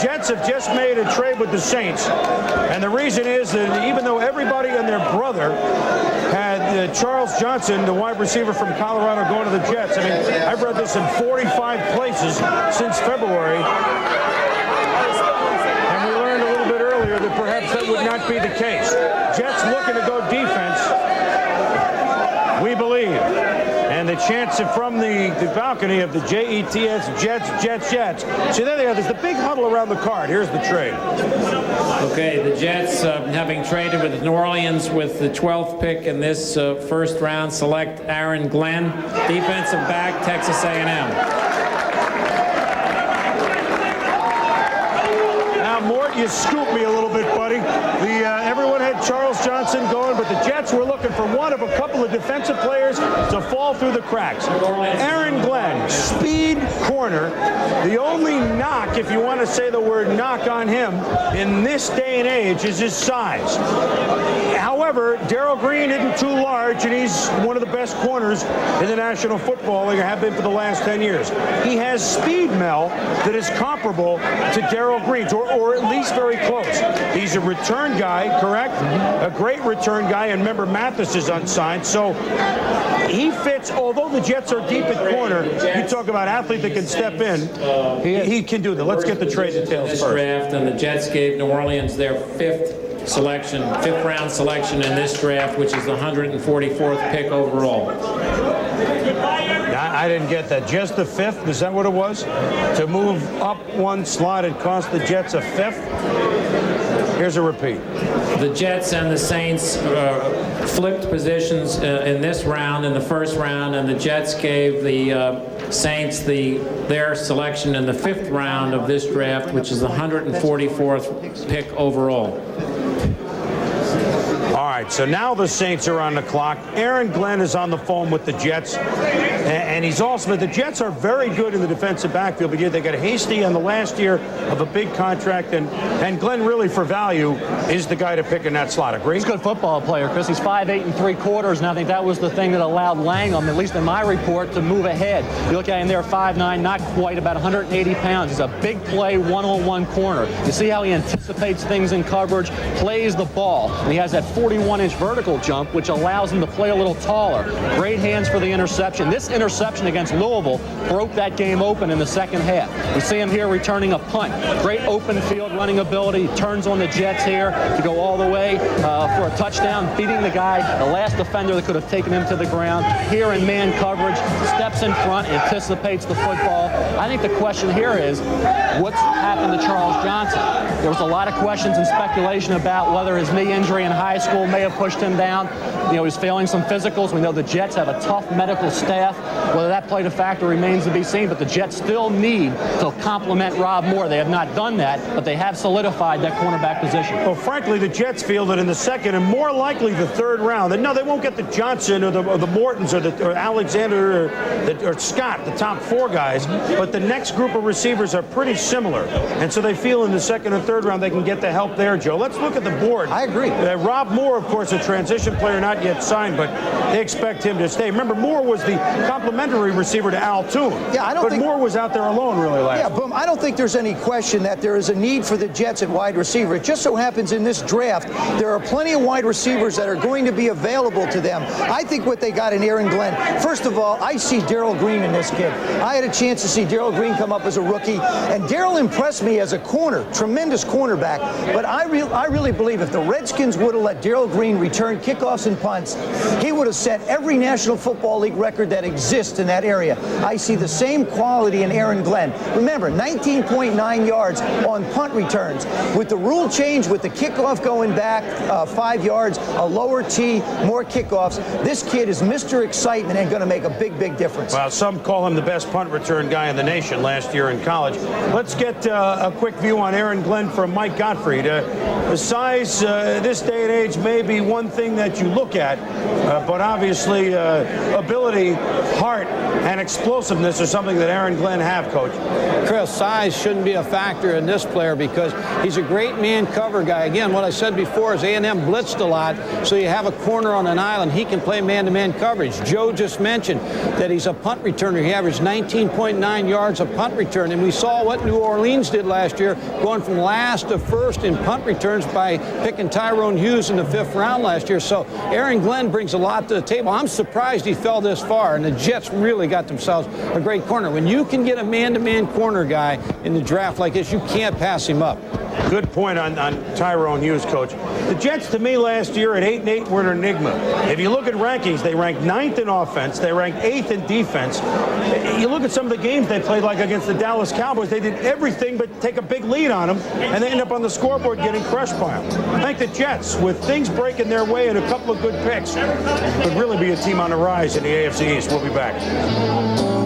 Jets have just made a trade with the Saints. And the reason is that even though everybody and their brother had Charles Johnson, the wide receiver from Colorado, going to the Jets. I mean, I've read this in 45 places since February. And we learned a little bit earlier that perhaps that would not be the case. Jets looking to go defense, we believe. And the chance from the balcony of the JETS, Jets. See, there they are. There's the big huddle around the card. Here's the trade. Okay, the Jets, having traded with New Orleans with the 12th pick in this first round, select Aaron Glenn, defensive back, Texas A&M. Now, Mort, you scooped me a little bit, buddy. Everyone had Charles Johnson going, but the Jets were looking for one of a couple of defensive players to fall through the cracks. Aaron Glenn, speed corner. The only knock, if you want to say the word knock on him, in this day and age is his size. However, Darrell Green isn't too large, and he's one of the best corners in the National Football League, have been for the last 10 years. He has speed, Mel, that is comparable to Darrell Green's, or at least very close. He's a return guy, correct? A great return guy, and remember, Mathis is unsigned, so he fits. Although the Jets are deep at corner, you talk about athlete that can step in, he can do that. Let's get the trade details first. Draft, and the Jets gave New Orleans their fifth round selection in this draft, which is the 144th pick overall. I didn't get that. Just the fifth? Is that what it was? To move up one slot, it cost the Jets a fifth? Here's a repeat. The Jets and the Saints flipped positions in this round, in the first round, and the Jets gave the Saints their selection in the fifth round of this draft, which is the 144th pick overall. All right, so now the Saints are on the clock. Aaron Glenn is on the phone with the Jets, and he's also, the Jets are very good in the defensive backfield, but they got Hasty on the last year of a big contract, and Glenn really, for value, is the guy to pick in that slot. Agree? He's a good football player, Chris. He's 5'8" and 3/4, and I think that was the thing that allowed Langham, at least in my report, to move ahead. You look at him there, 5'9", not quite, about 180 pounds. He's a big play, one-on-one corner. You see how he anticipates things in coverage, plays the ball, and he has that 41-inch vertical jump, which allows him to play a little taller. Great hands for the interception. This interception against Louisville broke that game open in the second half. We see him here returning a punt. Great open field running ability. He turns on the Jets here to go all the way for a touchdown, beating the guy, the last defender that could have taken him to the ground. Here in man coverage, steps in front, anticipates the football. I think the question here is, what's happened to Charles Johnson? There was a lot of questions and speculation about whether his knee injury in high school may have pushed him down. You know, he's failing some physicals. We know the Jets have a tough medical staff. Whether that played a factor remains to be seen, but the Jets still need to complement Rob Moore. They have not done that, but they have solidified that cornerback position. Well, frankly, the Jets feel that in the second and more likely the third round, that no, they won't get the Johnson or the Mortons or Alexander or Scott, the top four guys, but the next group of receivers are pretty similar. And so they feel in the second and third round they can get the help there, Joe. Let's look at the board. I agree. Rob Moore, of course, a transition player, not yet signed, but they expect him to stay. Remember, Moore was the complimentary receiver to Al Toon. Yeah, I don't think Moore was out there alone really last year. Yeah, Boom, I don't think there's any question that there is a need for the Jets at wide receiver. It just so happens in this draft, there are plenty of wide receivers that are going to be available to them. I think what they got in Aaron Glenn, first of all, I see Darrell Green in this kid. I had a chance to see Darrell Green come up as a rookie, and Darrell impressed me as a corner, tremendous cornerback. But I really believe if the Redskins would have let Darrell Green return kickoffs and punts, he would have set every National Football League record that exists in that area. I see the same quality in Aaron Glenn. Remember, 19.9 yards on punt returns. With the rule change, with the kickoff going back 5 yards, a lower tee, more kickoffs, this kid is Mr. Excitement and going to make a big, big difference. Well, some call him the best punt return guy in the nation last year in college. Let's get a quick view on Aaron Glenn in for Mike Gottfried. The size, this day and age, may be one thing that you look at, but obviously ability, heart, and explosiveness are something that Aaron Glenn have, Coach. Chris, size shouldn't be a factor in this player because he's a great man cover guy. Again, what I said before is A&M blitzed a lot, so you have a corner on an island. He can play man-to-man coverage. Joe just mentioned that he's a punt returner. He averaged 19.9 yards a punt return, and we saw what New Orleans did last year, going from last to first in punt returns by picking Tyrone Hughes in the 5th round last year. So Aaron Glenn brings a lot to the table. I'm surprised he fell this far, and the Jets really got themselves a great corner. When you can get a man-to-man corner guy in the draft like this, you can't pass him up. Good point on Tyrone Hughes, Coach. The Jets, to me, last year at 8-8 were an enigma. If you look at rankings, they ranked 9th in offense. They ranked 8th in defense. You look at some of the games they played, like against the Dallas Cowboys, they did everything but take a big lead on them, and they end up on the scoreboard getting crushed by them. I think the Jets, with things breaking their way and a couple of good picks, could really be a team on the rise in the AFC East. We'll be back.